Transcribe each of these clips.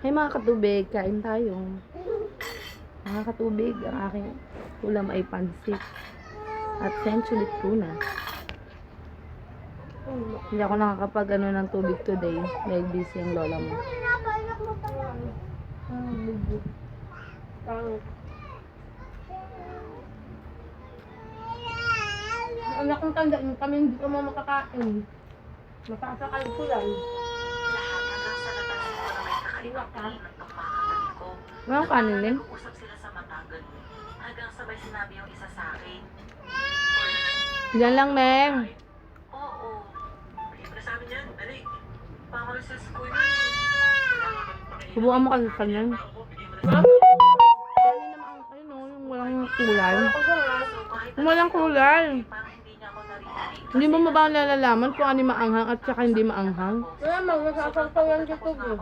Hey mga katubig, kain tayo. Mga katubig, ang aking ulam ay pansit at sensulit tuna. Hindi ako nakakapag ng tubig today dahil busy ang lola mo. Anak kong tandaan kami hindi ka mo makakain. Masasakal ko lang. Walang kanin din? Usap sila sa matagal. Hanggang sabay sinabi yung isa sa akin. Diyan lang, Neng. Oo. Libre sa amin yan. Dali. Baka rin sa school. Subukan mo kasi sa yan. Yung walang kulay. Yung walang kulay. Hindi mo ba nalalaman kung ano maanghang at saka hindi maanghang? Wala mang nasasartawan dito bro.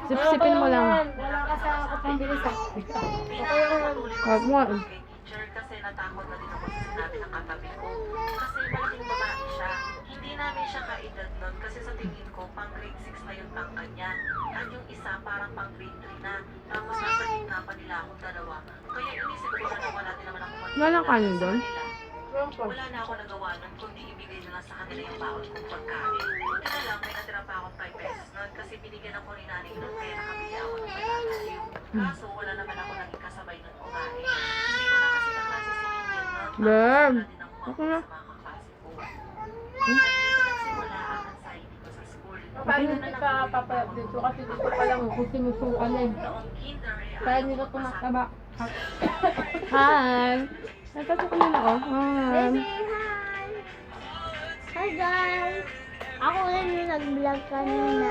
Sipsipin mo lang. Wala kasi ako pambili sa Huwag mo. Teacher, kasi natakot na din ako sa sinabi ng katabi ko. Kasi malaking babae siya. Hindi namin siya kaedad nun. Kasi sa tingin ko, pang grade 6 na yung tangkad niya. At yung isa parang pang grade 3 na. Tapos nasa gitna pa nila akong dalawa. Kaya inisip ko na wala din naman ako Walang kanin doon? Wala na ako nagawa nun, kundi ibigay na lang sa kanila yung baon kong pagkain. Buti na lang, may natira pa akong 5 pesos nun kasi binigyan ako ni nanay nun kaya nakabili ako ng palagayo. Kaso wala naman ako naging kasabay nun kumain. Hindi ko na kasi naklase si Angel nun. Ma'am. Wala din ang mga sa mga kaklase ko. At dito nagsimula ang anxiety ko sa school. Paano hindi ka papayag dito kasi dito pa lang kung sinusukan na eh. Noong kinder, Kaya nila tumataba. Hi! Nagpasok ko nila oh. Baby, hi! Hi guys! Ako rin yung nag-vlog kanina.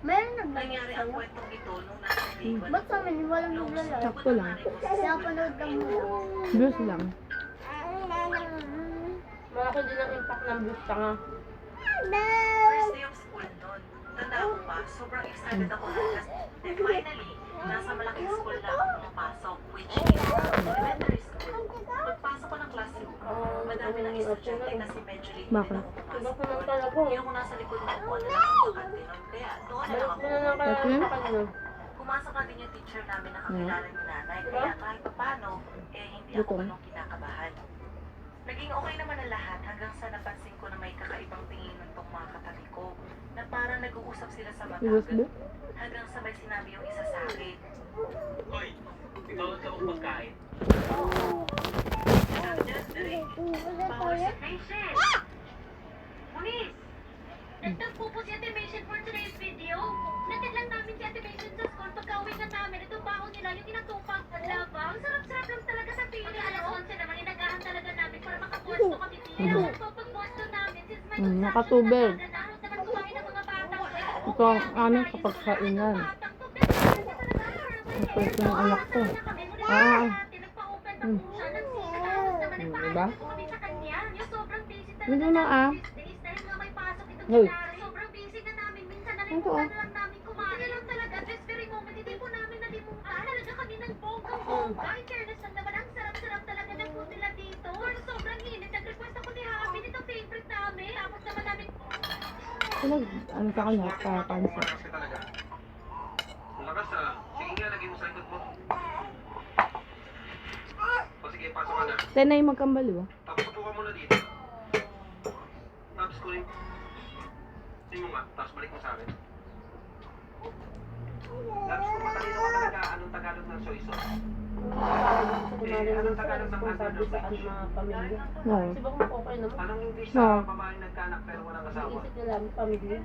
Meron na ba? nangyari ang kwentong ito nung nasa grade 1. Ba't sa amin walang naglalaro? Sakto lang. Kaya panood lang muna. Views lang. Malaki din ang impact ng boost nga. First day of school nun. Tanda ko pa, sobrang excited ako kasi finally, nasa malaking school na ako pumapasok, which is elementary school. Pagpasok ko ng classroom, madami ng estudyante kasi medyo late Bakit? din ako Diba pumasok. ko lang talaga? Yung ako nasa likod ng upuan na lang ang bakante nun, kaya doon na lang Balik ako. mo na lang kaya Okay. sa kanya. Pumasok na din yung teacher namin na kakilala ni nanay, kaya kahit paano, hindi ako Gutom. ganun kinakabahan. Naging okay naman ang lahat hanggang sa napansin ko na may kakaibang tingin ng tong mga katabi ko na parang nag-uusap sila sa Views matagal ba? hanggang sa may sinabi yung isa sa akin. Hoy, ikaw ka mong pagkain. Oo. Sabi niya, dali. Bawal si Mason. Police! Nagtagpo po si Ate Mason for today's video. Natid lang namin si Ate Mason sa school. Pagka-uwi na namin, itong baon nila, yung tinatupang at laba. Ang sarap-sarap lang talaga sa pili. Alas 11 naman, inagahan talaga namin para makapwesto kami dito. Pagpapwesto namin, since may Nakatubig. naman kumain ng mga bata. Ito ang aming kapagkainan. Ito yung anak ko. Ah. Diba? Hindi na ah. Hoy. Sobrang busy na namin. Minsan na Ito ah. lang namin kumain lang talaga. Just very moment, hindi po namin nalimutan. Talaga kami ng bonggang-bongga. In fairness lang naman, ang sarap-sarap talaga ng food nila dito. Sobrang init. Nag-request ako ni Habi. Ito favorite namin. Tapos naman namin Ano sa kanya? Kapansin. Malakas ka talaga. Lakas ah. Sige nga, lagay mo sa likod mo. O sige, pasok ka na. Tenay magkambali ba? Tapos upo ka muna dito. Tapos kunin. Kunin mo nga, tapos balik mo sa akin. Tapos kung matalino ka talaga, anong Tagalog ng soy sauce? Anong Tagalog ng Sabi under sa bridge? mga pamilya. Oo. Kasi baka okay naman. Anong English No. sa babae nagkaanak pero walang asawa? Isip nila ang pamilya.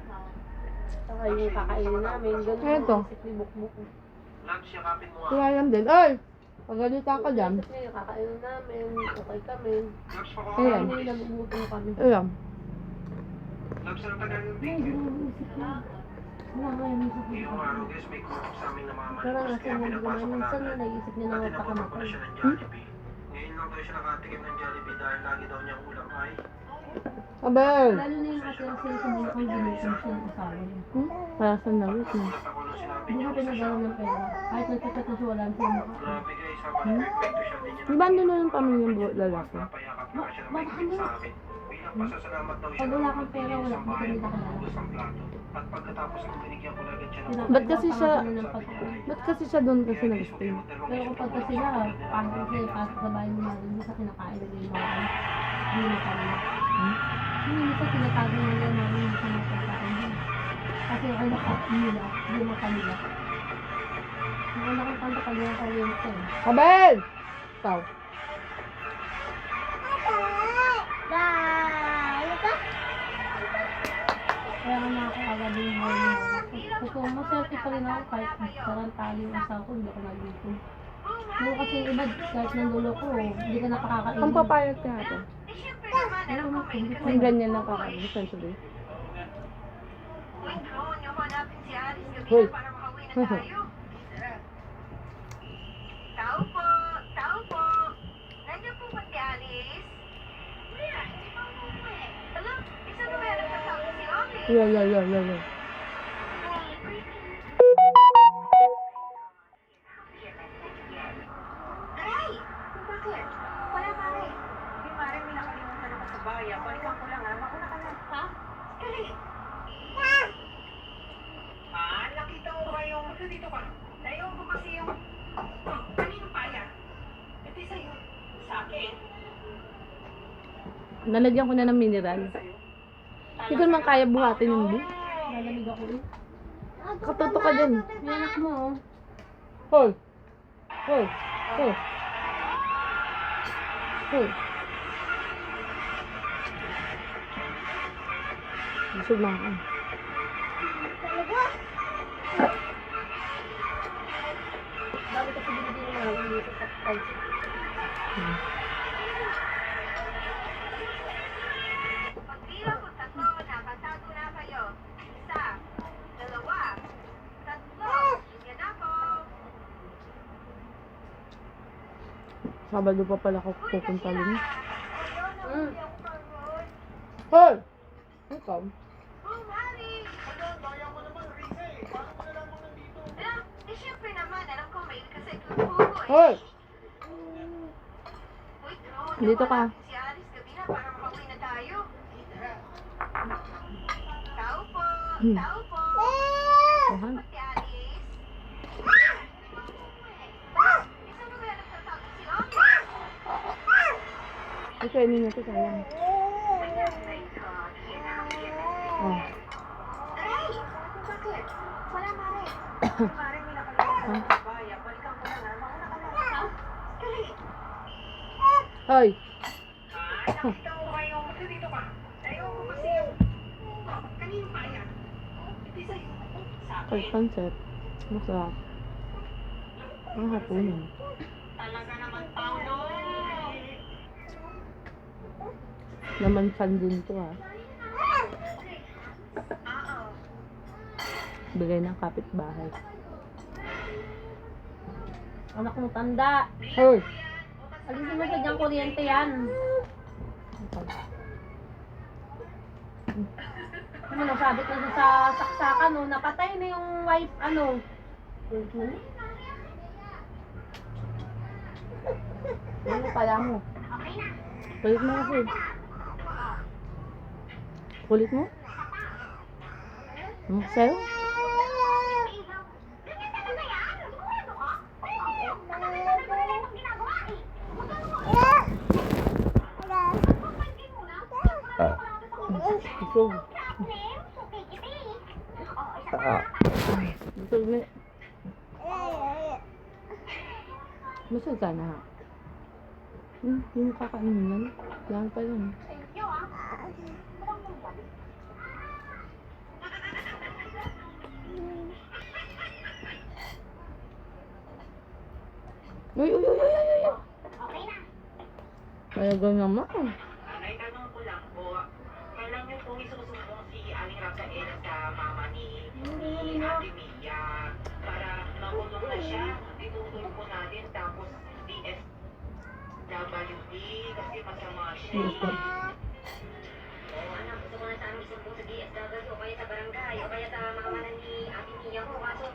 Saka yung kakainin namin. Ganun Eto. ang isip ni Bukbuk. Lunch, yakapin mo nga. Kaya yan din. Ay! Pagalita ka dyan. Isip niya yung kakainin namin. Okay kami. Lunch pa ko Ayan. Hindi nagugutom kami. Ayan. Lunch na Tagalog video. Yung araw guys, may kurap sa amin na mga Pero manipas nga kaya siya pinapasok ko minsan na natin. naisip niya na Dati nabutan ko na magpakamatay. siya ng Jollibee. Ngayon lang daw siya nakatikim ng Jollibee dahil lagi daw niyang ulam ay Abel! Lalo na yung ate kasi sa mga kong ginutom siya ng asawa niya. Para sa nawit mo. nagulat ako sabi Hindi niya, ko pinagawa ng pera. Kahit nagtatat na siya, wala siya mukha. grabe guys, habang nag-epekto siya, di niya Di ba andun na yung pamilyang lalaki? napayakap na siya na may galit sa akin. Bilang pasasalamat daw siya Pag wala na kang pera, wala isang kang bayan kita kilala. maghugas ng plato. At pagkatapos ng binigyan ko na agad siya ng Ba't kasi siya- Pinapakita ng pagkain. Ba't kasi siya doon kasi Kaya nag-stay? Pero kapag kasi sila, paano kasi pasok sa bahay nila, hindi sa kinakain na yung mga hindi na kami. Hindi sa tinatago ng mga namin hindi sa mga pagkain. Kasi ang anak nila, hindi mo kanila. Ang anak ng kanta pag yung kawente. Abel! Ikaw. Bye! Ito? Kaya nga nakakagabi yung buhay nila. Kung maserte pa rin ako kahit tarantali yung asawa ko, hindi ako nagdito. Pero kasi yung iba, kahit nandulo ko, hindi ka nakakakainin. Ang papayag ka natin. Eh, syempre naman, alam ko may Ang ganyan lang kakain. Essentially. Uy, drone, yung hanapin si Alice gabi Hoy. na para makauwi na tayo. Tao po, tao po. Nandiyan po ba si Alice? Kuya, hindi pa umuwi. Alam, isa na ba yung nagsasabi si Alice? Yeah. Aray! Bakit? Wala pare. Hindi pare, may nakalimutan ako sa bayan. Balikan ko lang ha. Mauna ka na. Ha? Kali. Nakita mo ba yung... Dito ka. Tayo ko kasi yung... Kanino pa yan? Ito sa'yo. Sa akin? Nalagyan ko na ng mineral. Hindi ko naman kaya buhatin yung book. Lalamig ako eh. Katuto ka dyan. May anak mo oh. Hoy! Hoy! Hoy! Hoy! Busog na ako. Dami kasi binibili namin dito sa pulse. Pagbilang ko tatlo, nakatago na kayo. Isa, dalawa, tatlo. Yan ako. Sabado pa pala ako pupunta din. Mm. Hoy! Ikaw? Oh, Mari. Alam, eh syempre naman, alam ko may kasi kukuha eh. Hoy! Uy, drone, Dito ka. Si Alice gabi na para makauwi na tayo. Tao po, tao po. Ohan. Si Alice. Isa na ba yung nagsasabi si Alice? Ito, ini na ito, sayang. Oh. Aray! Bakit? Wala, Mare. Mare, may nakalimutan sa bayan. Balikan ko lang ha. Mauna ka na. Ha? Kali. Hoy! Nakita mo ba yung... Dito ka. Tayo ko kasi yung... Kanino pa yan? Ito sa'yo. Sa Hoy, akin. pancet. Masarap. Ang hapunan. Talaga naman, Paulo. Naman fan din to ha. Oo. Bigay ng kapitbahay. Anak mo tanda. Hoy! Alisin mo sa diyang kuryente yan. Ano, nasabit na siya sa saksakan, no? Napatay na yung wife, ano. Ano pala mo? Kulit mo kasi. Kulit mo? Sa'yo? Busog. Busog na. Busog ka na. Yung kakainin yan. Yan pa yun. Uy! Kaya ganyan naman. Ay, tanong ko lang po, kailan niyo po isusumbong si Aling Rafael sa mama ni Ate Mia para makulong na siya? Itutuloy po natin tapos DSWD kasi masama siya. Anak, gusto ko na sana isumbong sa DSW o kaya sa barangay o kaya sa mama ni Ate Mia ko. Kaso,